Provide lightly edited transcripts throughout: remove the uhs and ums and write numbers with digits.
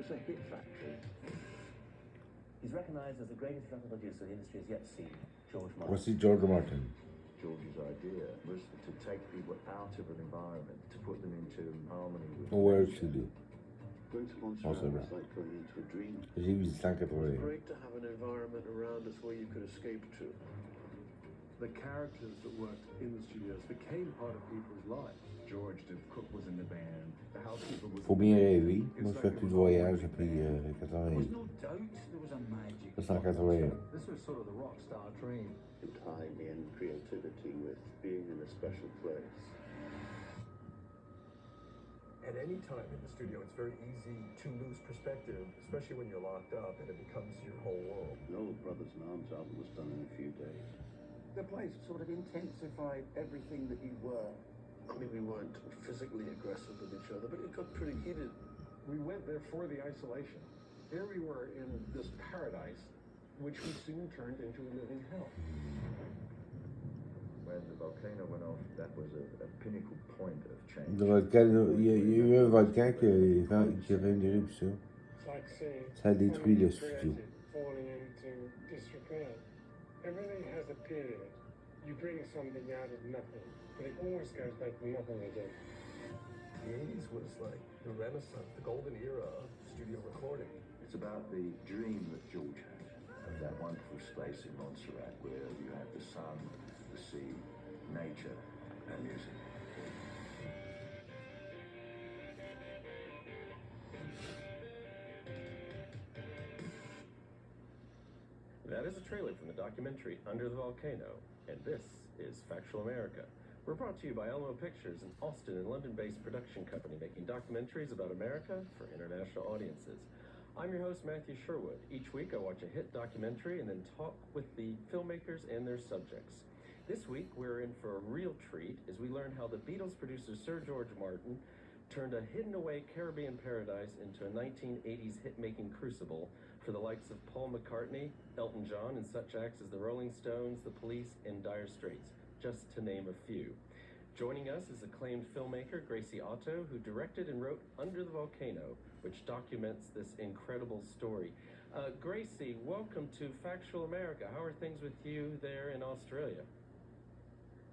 It's a hit factory. He's recognised as the greatest record producer the industry has yet seen, George Martin. Voici George Martin. George's idea was to take people out of an environment, to put them into harmony with Where nature. to do? Going to monserat was like going into a dream. J'ai visité en 80. It's great to have an environment around us where you could escape to. The characters that worked in the studios became part of people's lives. George, the cook, was in the band. The housekeeper was. Faut bien rêver. Moi, je fais plus de voyage depuis There 80. was no doubt there was a magic. 1981. This was sort of the rock star dream. To tie in creativity with being in a special place. At any time in the studio, it's very easy to lose perspective, especially when you're locked up and it becomes your whole world. The old Brothers in Arms album was done in a few days. The place sort of intensified everything that you were. I mean, we weren't physically aggressive with each other, but it got pretty heated. We went there for the isolation. Here we were in this paradise, which we soon turned into a living hell. When the volcano went off, that was a pinnacle point of change. Le volcan, il y a eu un volcan qui a fait une éruption. Ça a détruit le studio. Falling into disrepair. Everything has a period. You bring something out of nothing, but it always goes back to nothing again. The 80s was like the renaissance, the golden era of studio recording. It's about the dream that George had of that wonderful space in Montserrat where you have the sun, the sea, nature, and music. That is a trailer from the documentary Under the Volcano, and this is Factual America. We're brought to you by Alamo Pictures, an Austin and London-based production company making documentaries about America for international audiences. I'm your host, Matthew Sherwood. Each week I watch a hit documentary and then talk with the filmmakers and their subjects. This week we're in for a real treat as we learn how the Beatles producer Sir George Martin turned a hidden-away Caribbean paradise into a 1980s hit-making crucible for the likes of Paul McCartney, Elton John, and such acts as the Rolling Stones, the Police, and Dire Straits, just to name a few. Joining us is acclaimed filmmaker Gracie Otto, who directed and wrote Under the Volcano, which documents this incredible story. Gracie, welcome to Factual America. How are things with you there in Australia?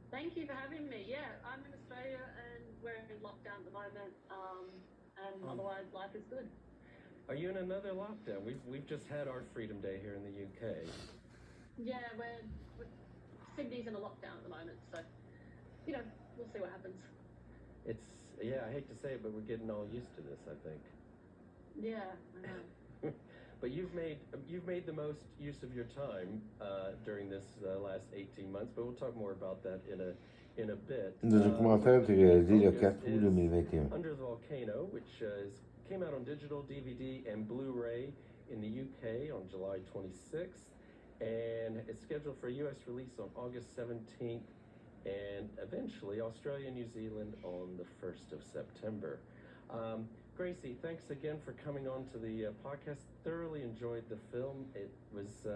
Thank you for having me. Yeah, I'm in Australia and we're in lockdown at the moment, and otherwise life is good. Are you in another lockdown? We've just had our Freedom Day here in the UK. Yeah, we're Sydney's in a lockdown at the moment, so you know we'll see what happens. I hate to say it, but we're getting all used to this, I think. Yeah, I know. But you've made the most use of your time during this last 18 months, but we'll talk more about that in a bit. Le documentaire a été réalisé le 4 août 2021. Under the Volcano, which came out on digital, DVD, and Blu-ray in the UK on July 26th, and it's scheduled for a US release on August 17th, and eventually Australia and New Zealand on the 1st of September. Gracie, thanks again for coming on to the podcast. Thoroughly enjoyed the film. It was,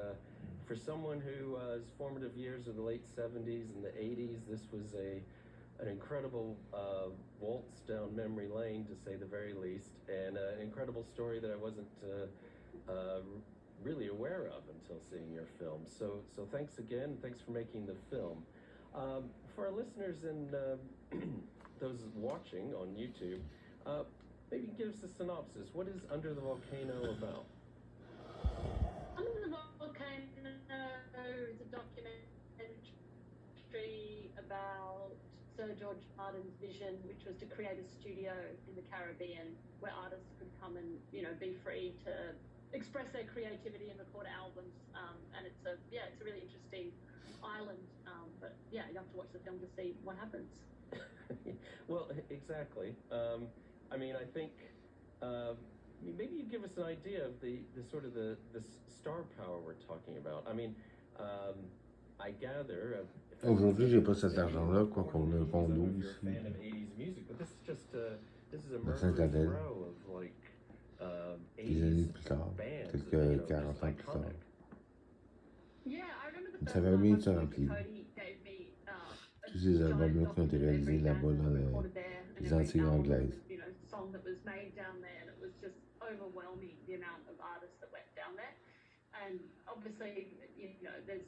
for someone whose formative years are the late 70s and the 80s, this was an incredible waltz down memory lane, to say the very least, and an incredible story that I wasn't really aware of until seeing your film. So thanks again. Thanks for making the film. For our listeners and those watching on YouTube, maybe give us a synopsis. What is Under the Volcano about? Under the Volcano is a documentary about Sir George Martin's vision, which was to create a studio in the Caribbean where artists could come and be free to express their creativity and record albums. And it's a really interesting island. But yeah, you have to watch the film to see what happens. Well, exactly. I mean, I think maybe you give us an idea of the sort of the star power we're talking about. I mean, I gather. Aujourd'hui, j'ai pas cet argent-là, quoi qu'on a condo ici. Fan of 80s music, but this is just this is a Saint-Adèle. murderous row of like Des années 80s plus tard, bands, peut-être 40 ans plus tard. Yeah, I remember the Ça first va time bien my ça producer rempli. Cody gave me Tous ces albums-là qui ont été réalisés là-bas dans les Antilles anglaises. Song that was made down there, and it was just overwhelming, the amount of artists that went down there. And obviously, you know, there's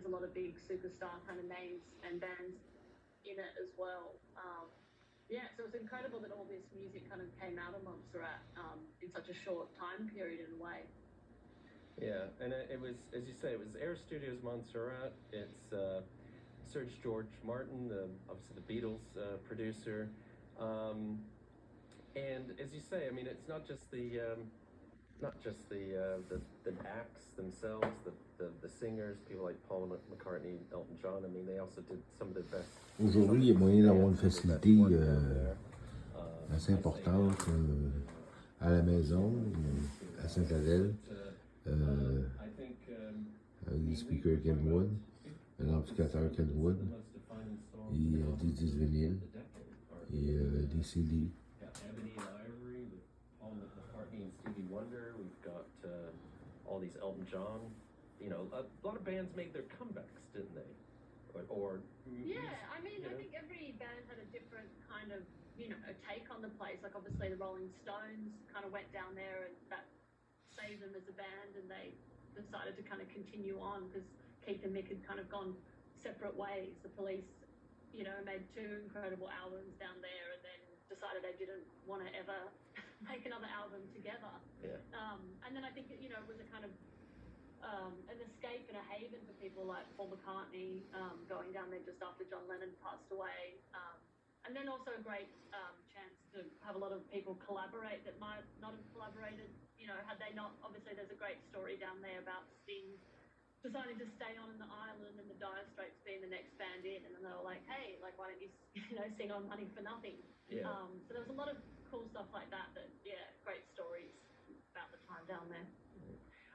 a lot of big superstar kind of names and bands in it as well. So it's incredible that all this music kind of came out of Montserrat in such a short time period in a way. Yeah, and it was, as you say, it was Air Studios Montserrat. It's Sir George Martin, obviously the Beatles producer. And as you say, I mean, it's not just the acts themselves, the singers, people like Paul McCartney, Elton John. I mean, they also did some of their best. Aujourd'hui, il y a moyen d'avoir une facilité assez importante à la maison, à Saint-Adèle, avec des speakers Kenwood, un amplificateur Kenwood, et des disques vinyles, et des CD. Stevie Wonder, we've got all these Elton John. You know, a lot of bands made their comebacks, didn't they? I mean, I think every band had a different kind of, you know, take on the place. Like obviously the Rolling Stones kind of went down there and that saved them as a band, and they decided to kind of continue on because Keith and Mick had kind of gone separate ways. The Police, you know, made 2 incredible albums down there and then decided they didn't want to ever make another album together. Yeah. And then I think, you know, it was a kind of an escape and a haven for people like Paul McCartney going down there just after John Lennon passed away. And then also a great chance to have a lot of people collaborate that might not have collaborated, you know, had they not. Obviously, there's a great story down there about Sting deciding to stay on in the island and the Dire Straits being the next band in, and then they were like, hey, like, why don't you, you know, sing on Money for Nothing? Yeah. So there was a lot of cool stuff like that, great stories about the time down there.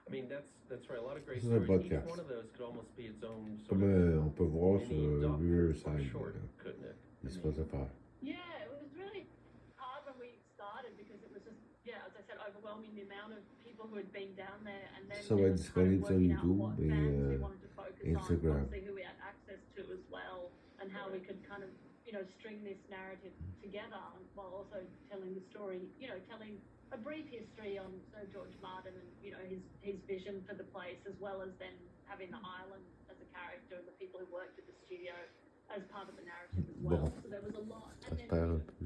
I mean, that's right. A lot of great C'est un stories. Each podcast. one of those could almost be its own sort Comme of on peut voir sur Riverside, short, couldn't it? il se passe affaire. Yeah, it was really hard when we started because it was just, as I said, overwhelming the amount of people who had been down there, and then Ça va être just kind of disponible sur working out YouTube what et bands we wanted to focus Instagram. on, obviously who we had access to as well, and how we could kind of, you know, string this narrative together while also telling the story, you know, telling a brief history on Sir George Martin and, you know, his vision for the place, as well as then having the island as a character and the people who worked at the studio as part of the narrative as well. Bon, So there was a lot. ça se perd un peu.